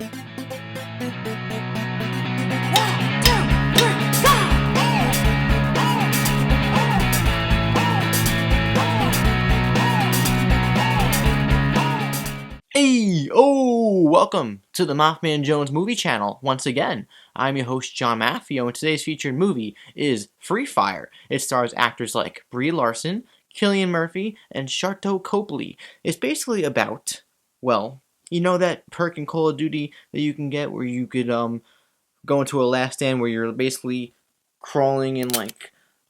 Hey, welcome to the MaffmanJones movie channel once again. I'm your host, John Maffio, and today's featured movie is Free Fire. It stars actors like Brie Larson, Cillian Murphy, and Sharlto Copley. It's basically about, well, you know that perk in Call of Duty that you can get where you could go into a last stand where you're basically crawling and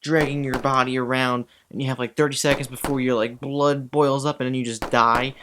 dragging your body around, and you have 30 seconds before your blood boils up and then you just die.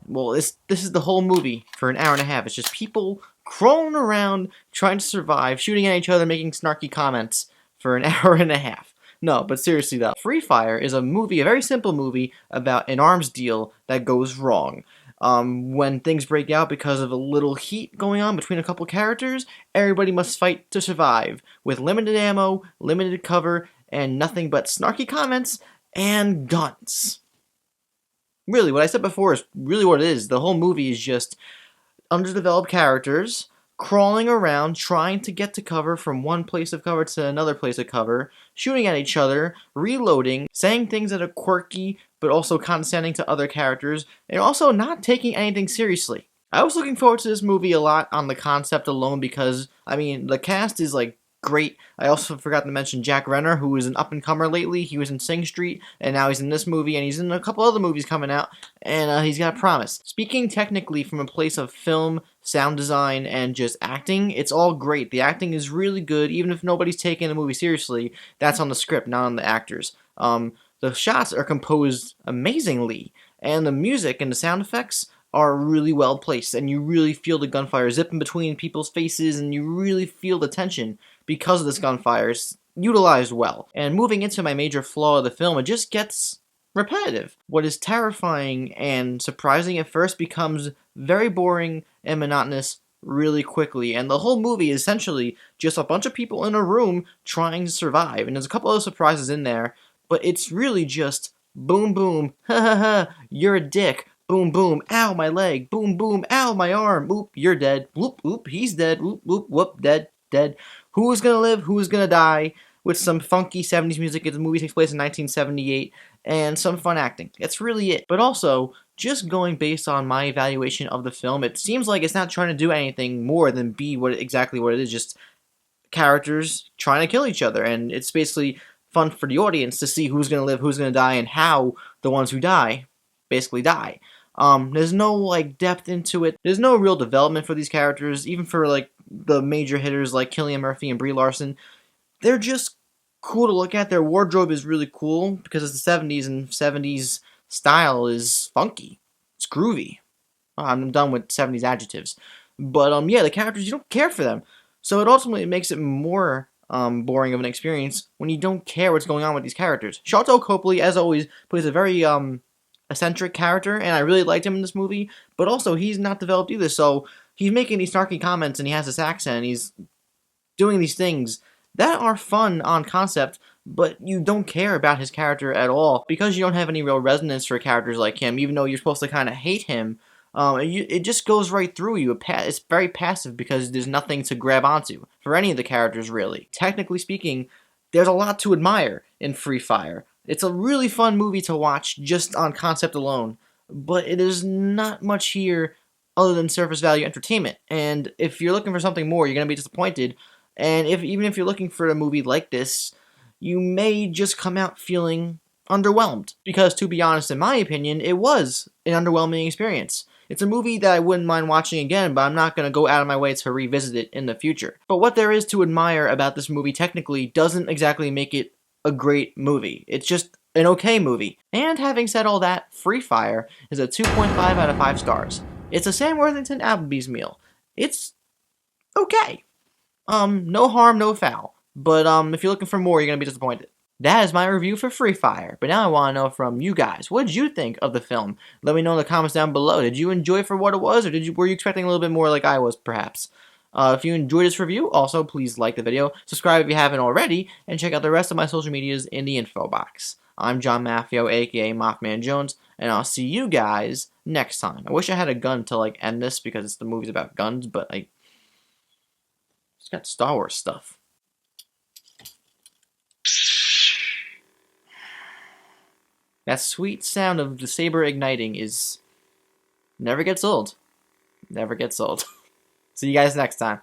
Well, this is the whole movie for an hour and a half. It's just people crawling around, trying to survive, shooting at each other, making snarky comments for an hour and a half. No, but seriously though, Free Fire is a movie, a very simple movie about an arms deal that goes wrong. When things break out because of a little heat going on between a couple characters, everybody must fight to survive, with limited ammo, limited cover, and nothing but snarky comments and guns. Really, what I said before is really what it is. The whole movie is just underdeveloped characters crawling around, trying to get to cover from one place of cover to another place of cover, shooting at each other, reloading, saying things that are quirky, but also condescending to other characters, and also not taking anything seriously. I was looking forward to this movie a lot on the concept alone because, the cast is great. I also forgot to mention Jack Renner, who is an up-and-comer lately. He was in Sing Street, and now he's in this movie, and he's in a couple other movies coming out, and he's got promise. Speaking technically from a place of film, sound design, and just acting, it's all great. The acting is really good, even if nobody's taking the movie seriously. That's on the script, not on the actors. The shots are composed amazingly, and the music and the sound effects are really well placed, and you really feel the gunfire zipping between people's faces, and you really feel the tension because of this gunfire. It's utilized well. And moving into my major flaw of the film, it just gets repetitive. What is terrifying and surprising at first becomes very boring and monotonous really quickly, and the whole movie is essentially just a bunch of people in a room trying to survive, and there's a couple other surprises in there, but it's really just boom boom, ha ha ha, you're a dick, boom, boom, ow, my leg, boom, boom, ow, my arm, oop, you're dead, whoop, whoop, he's dead, whoop, whoop, whoop, dead, dead. Who's gonna live, who's gonna die, with some funky 70s music. The movie takes place in 1978, and some fun acting. That's really it. But also, just going based on my evaluation of the film, it seems like it's not trying to do anything more than be exactly what it is, just characters trying to kill each other, and it's basically fun for the audience to see who's gonna live, who's gonna die, and how the ones who die basically die. There's no depth into it. There's no real development for these characters, even for the major hitters like Cillian Murphy and Brie Larson. They're just cool to look at. Their wardrobe is really cool because it's the 70s, and 70s style is funky. It's groovy. I'm done with 70s adjectives. But yeah, the characters, you don't care for them. So it ultimately makes it more boring of an experience when you don't care what's going on with these characters. Sharlto Copley, as always, plays a very eccentric character, and I really liked him in this movie, but also he's not developed either, so he's making these snarky comments, and he has this accent, and he's doing these things that are fun on concept, but you don't care about his character at all, because you don't have any real resonance for characters like him, even though you're supposed to kind of hate him. It just goes right through you. It's very passive because there's nothing to grab onto for any of the characters, really. Technically speaking, there's a lot to admire in Free Fire. It's a really fun movie to watch just on concept alone, but it is not much here other than surface value entertainment. And if you're looking for something more, you're going to be disappointed. And even if you're looking for a movie like this, you may just come out feeling underwhelmed. Because to be honest, in my opinion, it was an underwhelming experience. It's a movie that I wouldn't mind watching again, but I'm not going to go out of my way to revisit it in the future. But what there is to admire about this movie technically doesn't exactly make it a great movie. It's just an okay movie. And having said all that, Free Fire is a 2.5 out of 5 stars. It's a Sam Worthington Applebee's meal. It's okay. No harm, no foul. But if you're looking for more, you're going to be disappointed. That is my review for Free Fire. But now I want to know from you guys, what did you think of the film? Let me know in the comments down below. Did you enjoy it for what it was, or were you expecting a little bit more like I was, perhaps? If you enjoyed this review, also please like the video, subscribe if you haven't already, and check out the rest of my social medias in the info box. I'm John Maffio, aka MaffmanJones, and I'll see you guys next time. I wish I had a gun to like end this because the movie's about guns, but like it's got Star Wars stuff. That sweet sound of the saber igniting is never gets old. Never gets old. See you guys next time.